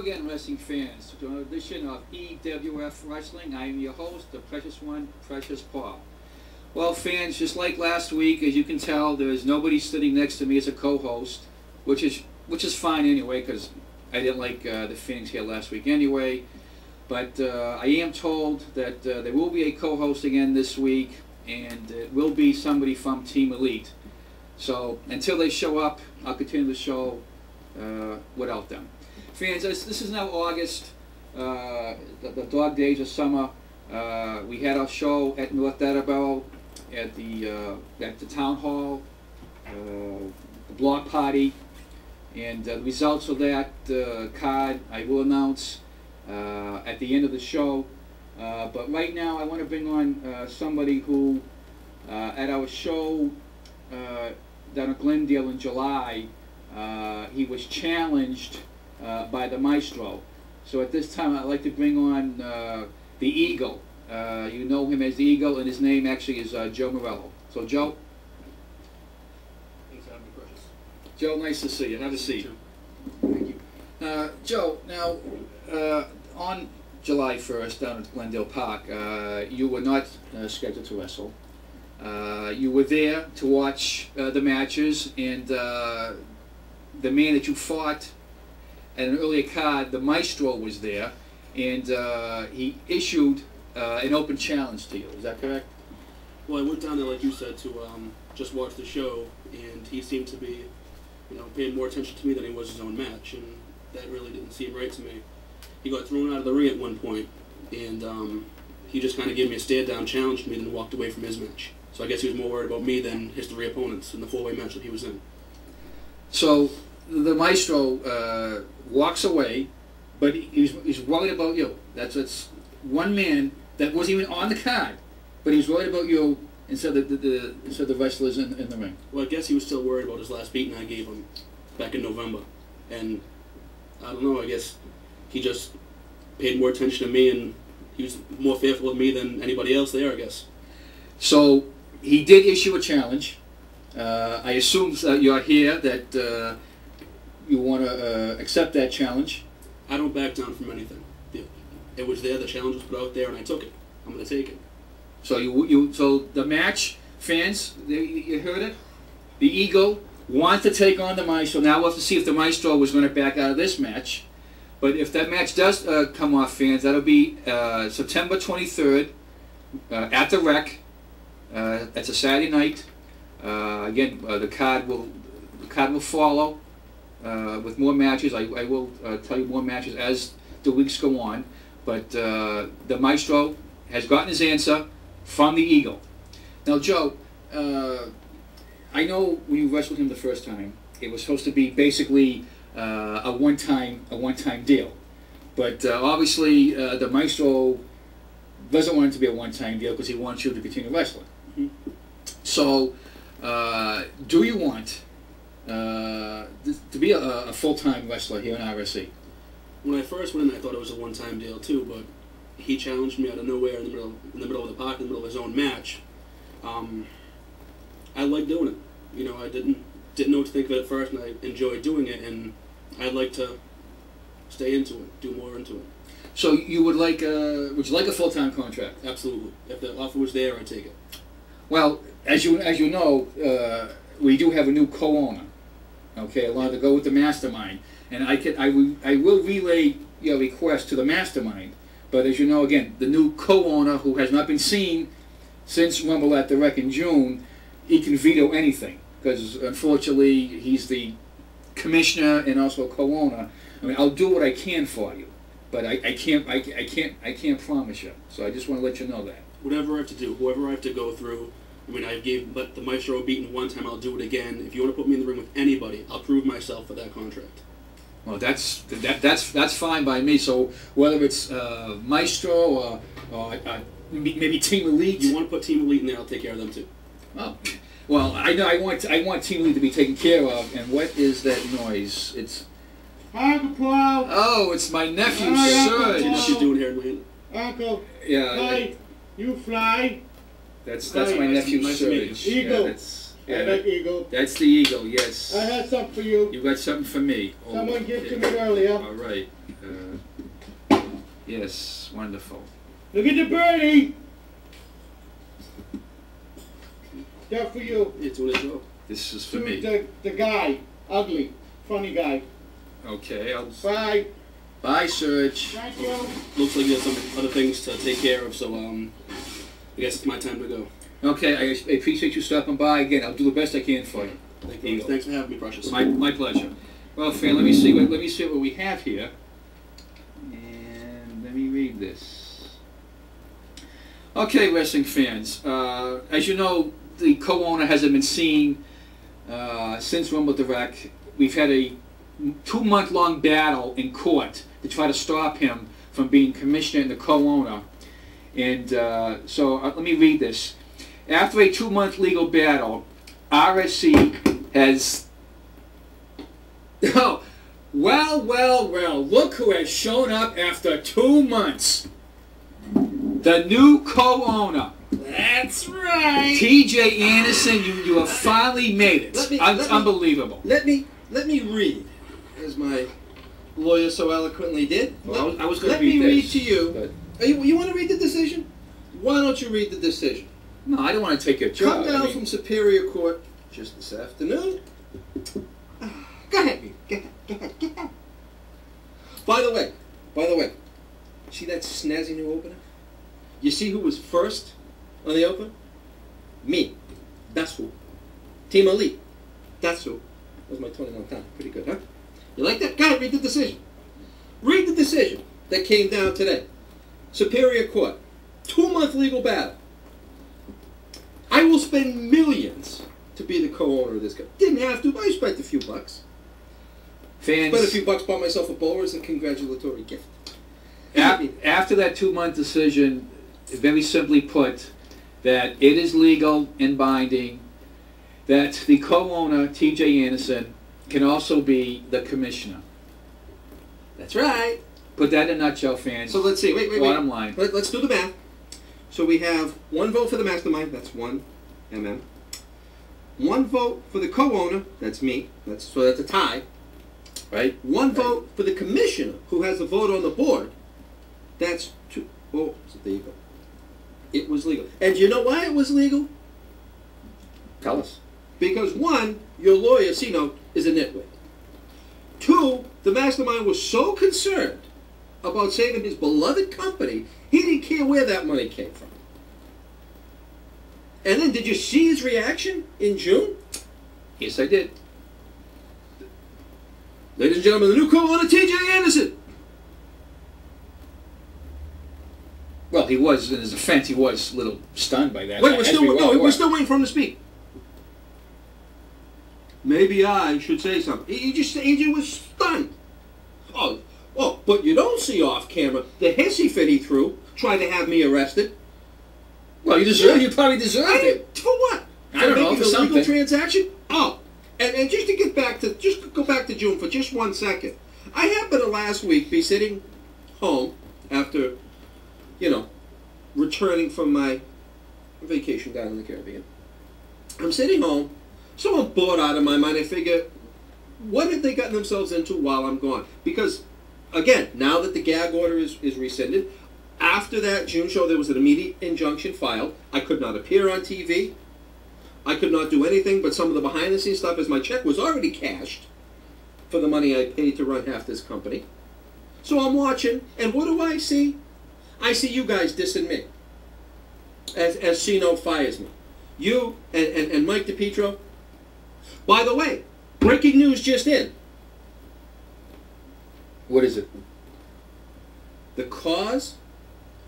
again, wrestling fans, to an edition of EWF Wrestling. I am your host, the Precious One, Precious Paul. Well, fans, just like last week, as you can tell, there is nobody sitting next to me as a co-host, which is fine anyway, because I didn't like the Phoenix here last week anyway. But I am told that there will be a co-host again this week, and it will be somebody from Team Elite. So until they show up, I'll continue the show without them. Fans, this is now August, the dog days of summer. We had our show at North Attleboro at the town hall, the block party, and the results of that card I will announce at the end of the show. But right now I want to bring on somebody who at our show down at Glendale in July, he was challenged by the Maestro. So at this time I'd like to bring on the Eagle. You know him as the Eagle, and his name actually is Joe Morello. So Joe. Thanks for having me, Precious. Joe, nice to see you. Have a seat. Thank you. Joe, now on July 1st down at Glendale Park, you were not scheduled to wrestle. You were there to watch the matches, and the man that you fought at an earlier card, the Maestro, was there, and he issued an open challenge to you. Is that correct? Well, I went down there, like you said, to just watch the show, and he seemed to be, paying more attention to me than he was his own match, and that really didn't seem right to me. He got thrown out of the ring at one point, and he just kind of gave me a stare-down challenge to me, then walked away from his match. So I guess he was more worried about me than his three opponents in the four-way match that he was in. So the Maestro walks away, but he's worried about you. That's one man that wasn't even on the card, but he's worried about you instead of the wrestlers in the ring. Well, I guess he was still worried about his last beating I gave him back in November, and I don't know, I guess he just paid more attention to me, and he was more fearful of me than anybody else there, I guess. So he did issue a challenge. I assume you're here that you want to accept that challenge. I don't back down from anything. It was there, the challenge was put out there, and I took it. I'm going to take it. So so the match, fans, you heard it? The Eagle wants to take on the Maestro. Now we'll have to see if the Maestro was going to back out of this match. But if that match does come off, fans, that'll be September 23rd at the Rec. That's a Saturday night. Again, the card will follow with more matches. I will tell you more matches as the weeks go on. But the Maestro has gotten his answer from the Eagle. Now, Joe, I know when you wrestled him the first time, it was supposed to be basically a one-time deal. But obviously, the Maestro doesn't want it to be a one-time deal because he wants you to continue wrestling. Mm-hmm. So, do you want to be a full-time wrestler here in RSE? When I first went in, I thought it was a one-time deal too, but he challenged me out of nowhere in the middle of the park, in the middle of his own match. I like doing it. I didn't know what to think of it at first, and I enjoyed doing it, and I'd like to stay into it, do more into it. So you would like would you like a full-time contract? Absolutely. If the offer was there, I'd take it. Well, as you know, we do have a new co-owner. Okay, allowed to go with the mastermind, and I will relay your request to the mastermind. But as you know, again, the new co-owner, who has not been seen since Rumble at the Rec in June, he can veto anything because unfortunately he's the commissioner and also a co-owner. I mean, I'll do what I can for you, but I can't promise you. So I just want to let you know that. Whatever I have to do, whoever I have to go through. I mean, let the Maestro beaten one time, I'll do it again. If you want to put me in the ring with anybody, I'll prove myself for that contract. Well, that's fine by me. So whether it's Maestro or maybe Team Elite. You want to put Team Elite in there, I'll take care of them too. Oh, well, I know I want Team Elite to be taken care of. And what is that noise? It's Uncle Paul. Oh, it's my nephew Hi, Serge. What you doing here in Atlanta? Uncle. Yeah. Fly. You fly. That's my nephew nice to meet Serge. you. Eagle. Yeah, I like Eagle. that's the Eagle. Yes. I had something for you. You got something for me. Oh, Someone gave okay. to me earlier. All right. Yes, wonderful. Look at the birdie. That for you. It's doing its job. This is for To me. the guy. Ugly. Funny guy. Okay, I'll... Bye. Bye, Serge. Thank you. Looks like you have some other things to take care of, so I guess it's my time to go. Okay, I appreciate you stopping by. Again, I'll do the best I can for you. Thank you. Thanks for having me, Precious. My pleasure. Well, Fran, let me see what we have here, and let me read this. Okay, wrestling fans. As you know, the co-owner hasn't been seen since Rumble Direct. We've had a 2-month-long battle in court to try to stop him from being commissioner and the co-owner. And so let me read this. After a 2-month legal battle, RSE has... Oh, well, look who has shown up after 2 months. The new co-owner. That's right. TJ Anderson, you have finally made it. Unbelievable. Let me read, as my lawyer so eloquently did. Well, I was going to Let read me read this, to you. but- You want to read the decision? Why don't you read the decision? No, I don't want to take your Come job. down I mean, from Superior Court just this afternoon. Go ahead, Reed. Go ahead. By the way, see that snazzy new opener? You see who was first on the open? Me. That's who. Team Elite. That's who. That was my Tony Montana. Pretty good, huh? You like that? Go ahead, read the decision. Read the decision that came down today. Superior Court. 2-month legal battle. I will spend millions to be the co-owner of this guy. Didn't have to, but I spent a few bucks. fans, Spent a few bucks, bought myself a bowler as a congratulatory gift. after that 2-month decision, very simply put, that it is legal and binding, that the co-owner, TJ Anderson, can also be the commissioner. That's right. Put that in a nutshell, fans. So let's see. Wait. Bottom line. Let's do the math. So we have 1 vote for the mastermind. That's 1 mm. 1 vote for the co-owner. That's me. That's a tie. Right? 1 vote for the commissioner, who has a vote on the board. That's 2. Oh, so there you go. It was legal. And you know why it was legal? Tell us. Because 1, your lawyer, Sino, is a nitwit. 2, the mastermind was so concerned about saving his beloved company, he didn't care where that money came from. And then, did you see his reaction in June? Yes, I did. Ladies and gentlemen, the new co-owner, TJ Anderson. Well, he was, in his defense, he was a little stunned by that. Wait, as we all we're were. still waiting for him to speak. Maybe I should say something. He was stunned. Oh, but you don't see off camera the hissy fit he threw, trying to have me arrested. Well, you probably deserved it. For what? I don't know, making for a legal something. transaction? Oh, and just to get back to, go back to June for just 1 second. I happened to last week be sitting home after, returning from my vacation down in the Caribbean. I'm sitting home, so I'm bored out of my mind. I figure, what have they gotten themselves into while I'm gone? Because, again, now that the gag order is rescinded, after that June show, there was an immediate injunction filed. I could not appear on TV. I could not do anything but some of the behind-the-scenes stuff, as my check was already cashed for the money I paid to run half this company. So I'm watching, and what do I see? I see you guys dissing me as Sino fires me. You and Mike DiPietro. By the way, breaking news just in. What is it? The cause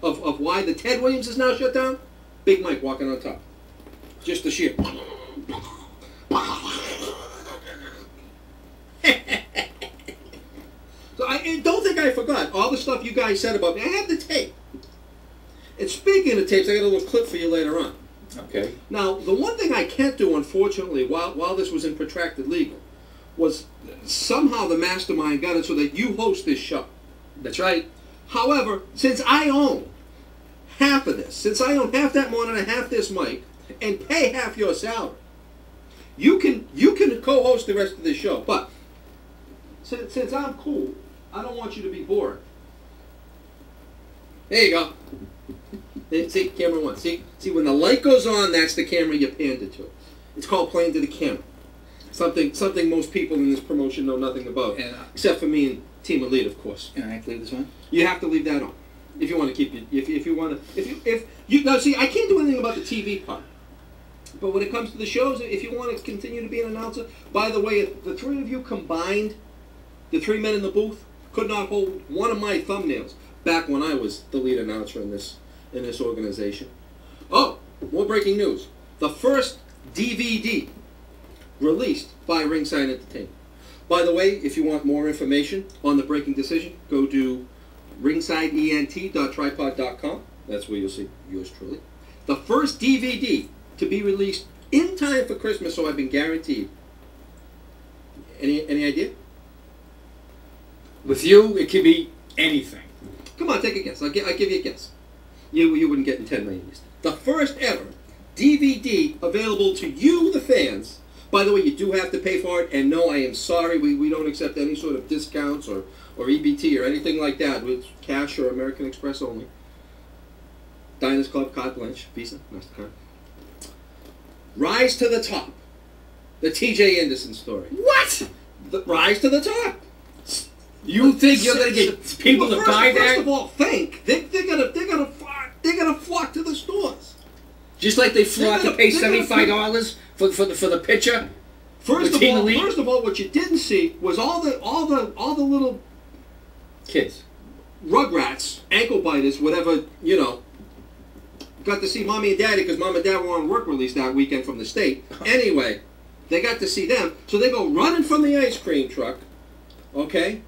of why the Ted Williams is now shut down? Big Mike walking on top. Just the sheer. So I don't think I forgot all the stuff you guys said about me. I have the tape. And speaking of tapes, I got a little clip for you later on. Okay. Now, the one thing I can't do, unfortunately, while this was in protracted legal, was somehow the mastermind got it so that you host this show. That's right. However, since I own half of this, since I own half that monitor and half this mic, and pay half your salary, you can co-host the rest of the show. But since I'm cool, I don't want you to be bored. There you go. See, camera one. See, when the light goes on, that's the camera you panned it to. It's called playing to the camera. Something most people in this promotion know nothing about, And, except for me and Team Elite, of course. and I have to leave this one. You have to leave that on if you want to keep it. If you now see, I can't do anything about the TV part. But when it comes to the shows, if you want to continue to be an announcer, by the way, the three of you combined, the three men in the booth, could not hold one of my thumbnails back when I was the lead announcer in this organization. Oh, more breaking news. The first DVD released by Ringside Entertainment. By the way, if you want more information on the breaking decision, go to ringsideent.tripod.com. That's where you'll see yours truly. The first DVD to be released in time for Christmas, so I've been guaranteed. Any idea? With you, it could be anything. Come on, take a guess. I'll give you a guess. You wouldn't get in 10 million. The first ever DVD available to you, the fans. By the way, you do have to pay for it, and no, I am sorry, we don't accept any sort of discounts or EBT or anything like that. With cash or American Express only. Diners Club, Carte Blanche, Visa, MasterCard. Rise to the Top. The T.J. Anderson story. What? Rise to the Top. You think you're going to get people to buy that? First of all, they're gonna flock to the stores. Just like they flock to pay $75 for the picture. First of all, what you didn't see was all the little kids, rugrats, ankle biters, whatever, got to see mommy and daddy because mom and dad were on work release that weekend from the state. Anyway, they got to see them, so they go running from the ice cream truck, okay,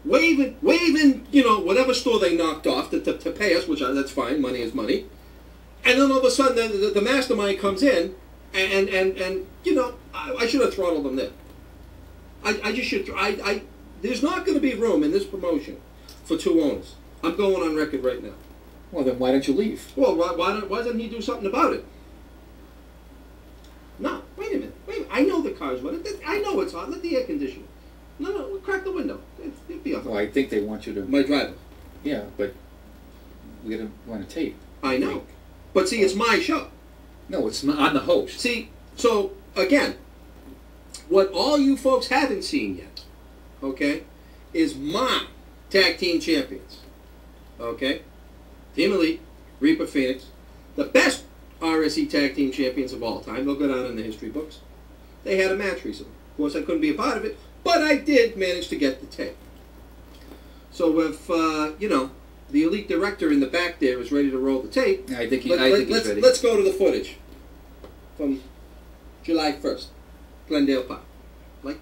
waving, whatever store they knocked off to pay us, which that's fine, money is money. And then all of a sudden, the mastermind comes in, and I should have throttled them there. I just should. There's not going to be room in this promotion for two owners. I'm going on record right now. Well, then why don't you leave? Well, why doesn't he do something about it? No, wait a minute. I know the car's running. I know it's hot. Let the air conditioner. No, crack the window. It'll be off. Well, I think they want you to. My driver. Yeah, but we gotta run a tape. I know. But see, it's my show. No, it's not. I'm the host. See, so again, what all you folks haven't seen yet, okay, is my tag team champions. Okay? Team Elite, Reaper Phoenix, the best RSE tag team champions of all time. They'll go down in the history books. They had a match recently. Of course, I couldn't be a part of it, but I did manage to get the tape. So if, the Elite director in the back there is ready to roll the tape, I think he's ready. Let's go to the footage from July 1st, Glendale Park. Like it?